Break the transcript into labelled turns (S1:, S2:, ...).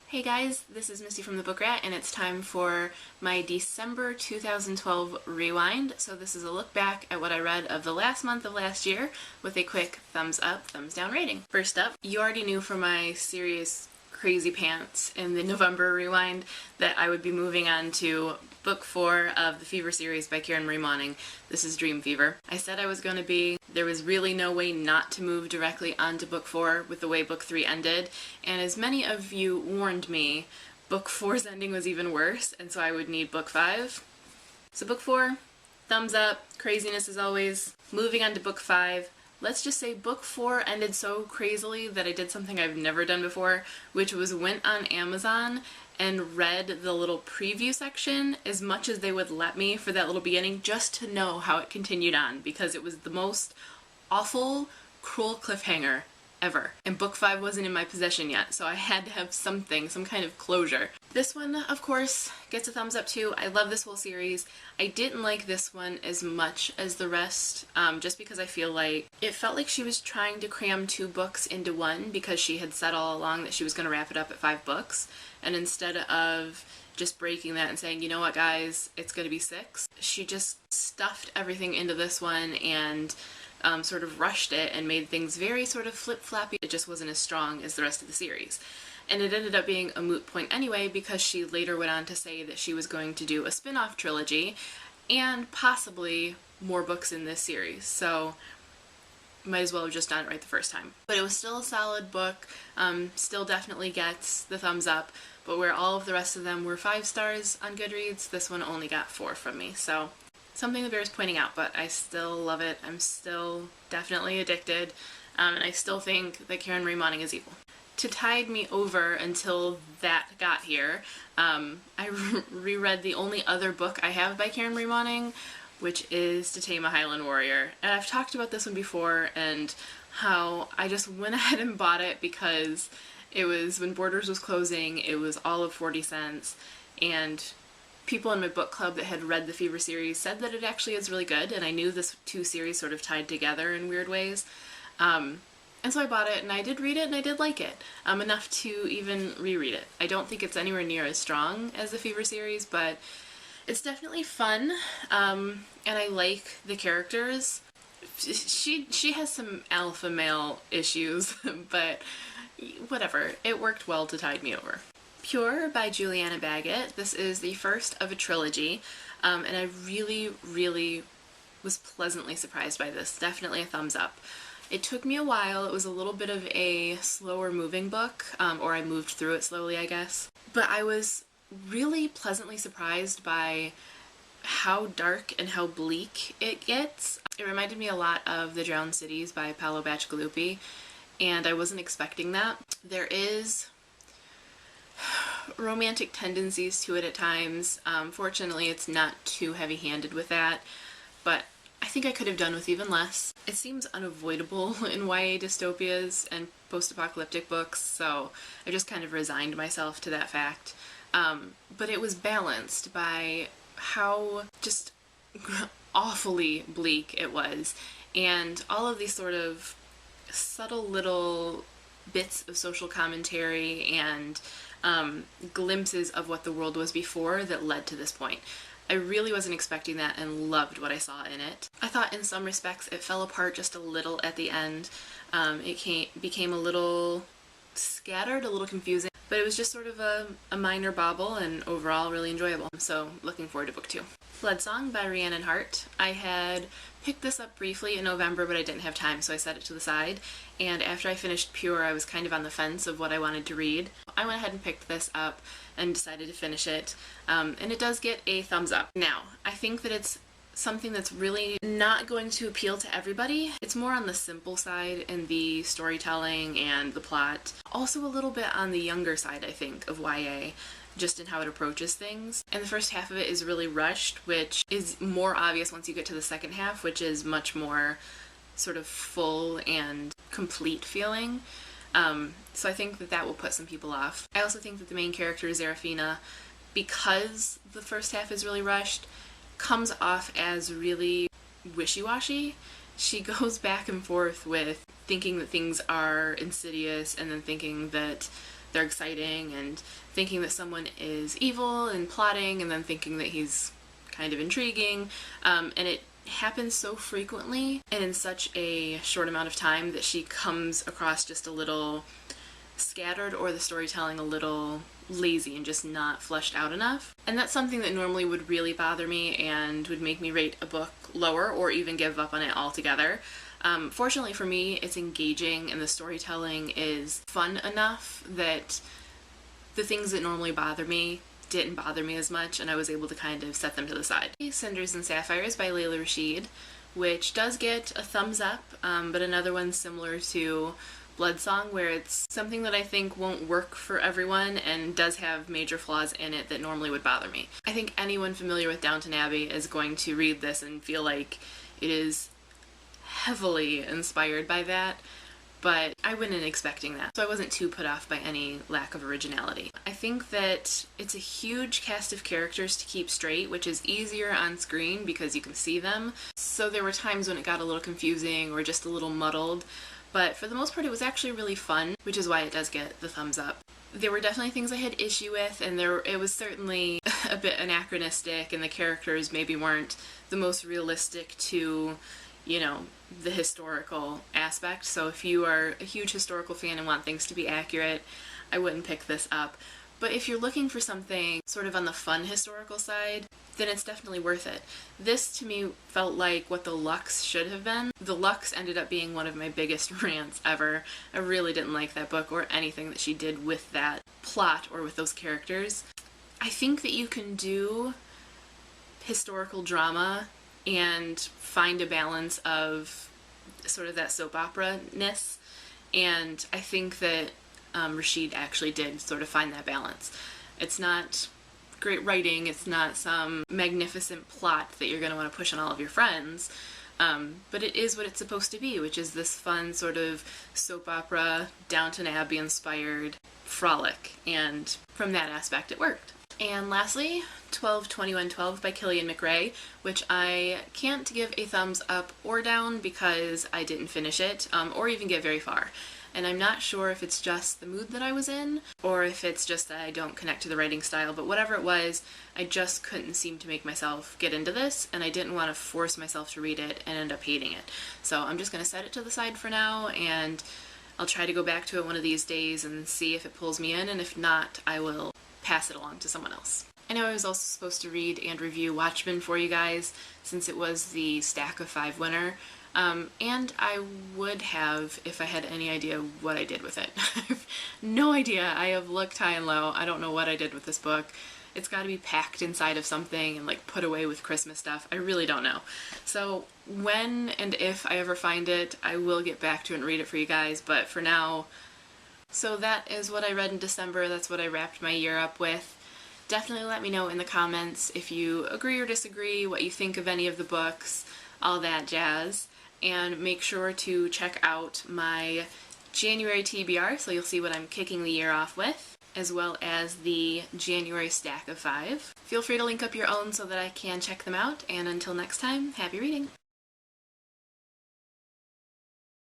S1: Hey guys, this is Misty from the Book Rat, and it's time for my December 2012 rewind. So this is a look back at what I read of the last month of last year with a quick thumbs up, thumbs down rating. First up, you already knew from my serious crazy pants in the November rewind that I would be moving on to book 4 of the Fever series by Karen Marie Moning. This is Dream Fever. I said I was going to be. There was really no way not to move directly onto book 4 with the way book 3 ended, and as many of you warned me, book 4's ending was even worse, and so I would need book 5. So book 4, thumbs up, craziness as always. Moving on to book 5. Let's just say book 4 ended so crazily that I did something I've never done before, which was went on Amazon and read the little preview section as much as they would let me for that little beginning, just to know how it continued on, because it was the most awful, cruel cliffhanger ever. And book 5 wasn't in my possession yet, so I had to have something, some kind of closure. This one, of course, gets a thumbs up too. I love this whole series. I didn't like this one as much as the rest, just because I feel like it felt like she was trying to cram 2 books into one, because she had said all along that she was going to wrap it up at 5 books, and instead of just breaking that and saying, you know what guys, it's going to be 6, she just stuffed everything into this one and sort of rushed it and made things very sort of flip-floppy. It just wasn't as strong as the rest of the series. And it ended up being a moot point anyway, because she later went on to say that she was going to do a spin-off trilogy and possibly more books in this series. So might as well have just done it right the first time. But it was still a solid book, still definitely gets the thumbs up, but where all of the rest of them were 5 stars on Goodreads, this one only got 4 from me. So something that bears pointing out, but I still love it. I'm still definitely addicted, and I still think that Karen Marie Moning is evil. To tide me over until that got here, I reread the only other book I have by Karen Marie Moning, which is To Tame a Highland Warrior. And I've talked about this one before, and how I just went ahead and bought it because it was when Borders was closing, it was all of 40 cents, and people in my book club that had read the Fever series said that it actually is really good, and I knew this 2 series sort of tied together in weird ways. And so I bought it, and I did read it, and I did like it, enough to even reread it. I don't think it's anywhere near as strong as the Fever series, but it's definitely fun, and I like the characters. She has some alpha male issues, but whatever, it worked well to tide me over. Pure by Juliana Baggett. This is the first of a trilogy, and I really was pleasantly surprised by this. Definitely a thumbs up. It took me a while. It was a little bit of a slower moving book, or I moved through it slowly, I guess. But I was really pleasantly surprised by how dark and how bleak it gets. It reminded me a lot of The Drowned Cities by Paolo Bacigalupi, and I wasn't expecting that. There is romantic tendencies to it at times. Fortunately, it's not too heavy-handed with that, but I think I could have done with even less. It seems unavoidable in YA dystopias and post-apocalyptic books, so I just kind of resigned myself to that fact. But it was balanced by how just awfully bleak it was, and all of these sort of subtle little bits of social commentary and glimpses of what the world was before that led to this point. I really wasn't expecting that and loved what I saw in it. I thought in some respects it fell apart just a little at the end. It became a little scattered, a little confusing, but it was just sort of a minor bauble and overall really enjoyable. So looking forward to book 2. Flood Song by Rhiannon Hart. I had picked this up briefly in November, but I didn't have time, so I set it to the side. And after I finished Pure, I was kind of on the fence of what I wanted to read. I went ahead and picked this up and decided to finish it, and it does get a thumbs up. Now, I think that it's something that's really not going to appeal to everybody. It's more on the simple side in the storytelling and the plot. Also a little bit on the younger side, I think, of YA, just in how it approaches things. And the first half of it is really rushed, which is more obvious once you get to the second half, which is much more sort of full and complete feeling. So I think that that will put some people off. I also think that the main character, Zarafina, because the first half is really rushed, comes off as really wishy-washy. She goes back and forth with thinking that things are insidious and then thinking that they're exciting, and thinking that someone is evil and plotting, and then thinking that he's kind of intriguing, and it happens so frequently and in such a short amount of time that she comes across just a little scattered, or the storytelling a little lazy and just not fleshed out enough. And that's something that normally would really bother me and would make me rate a book lower or even give up on it altogether. Fortunately for me, it's engaging and the storytelling is fun enough that the things that normally bother me didn't bother me as much, and I was able to kind of set them to the side. Cinders and Sapphires by Layla Rashid, which does get a thumbs up, but another one similar to Bloodsong, where it's something that I think won't work for everyone and does have major flaws in it that normally would bother me. I think anyone familiar with Downton Abbey is going to read this and feel like it is heavily inspired by that, but I went in expecting that, so I wasn't too put off by any lack of originality. I think that it's a huge cast of characters to keep straight, which is easier on screen because you can see them, so there were times when it got a little confusing or just a little muddled, but for the most part it was actually really fun, which is why it does get the thumbs up. There were definitely things I had issue with, and it was certainly a bit anachronistic, and the characters maybe weren't the most realistic to, you know, the historical aspect. So if you are a huge historical fan and want things to be accurate, I wouldn't pick this up. But if you're looking for something sort of on the fun historical side, then it's definitely worth it. This to me felt like what the Lux should have been. The Lux ended up being one of my biggest rants ever. I really didn't like that book or anything that she did with that plot or with those characters. I think that you can do historical drama and find a balance of sort of that soap opera-ness, and I think that Rashid actually did sort of find that balance. It's not great writing, it's not some magnificent plot that you're going to want to push on all of your friends, but it is what it's supposed to be, which is this fun sort of soap opera, Downton Abbey inspired frolic, and from that aspect it worked. And lastly, 12-21-12 by Killian McRae, which I can't give a thumbs up or down because I didn't finish it, or even get very far. And I'm not sure if it's just the mood that I was in, or if it's just that I don't connect to the writing style, but whatever it was, I just couldn't seem to make myself get into this, and I didn't want to force myself to read it and end up hating it. So I'm just going to set it to the side for now, and I'll try to go back to it one of these days and see if it pulls me in, and if not, I will pass it along to someone else. I know I was also supposed to read and review Watchmen for you guys, since it was the Stack of 5 winner, and I would have if I had any idea what I did with it. I have no idea. I have looked high and low. I don't know what I did with this book. It's got to be packed inside of something and like put away with Christmas stuff. I really don't know. So when and if I ever find it, I will get back to it and read it for you guys, but for now, so that is what I read in December. That's what I wrapped my year up with. Definitely let me know in the comments if you agree or disagree, what you think of any of the books, all that jazz. And make sure to check out my January TBR, so you'll see what I'm kicking the year off with, as well as the January Stack of 5. Feel free to link up your own so that I can check them out, and until next time, happy reading!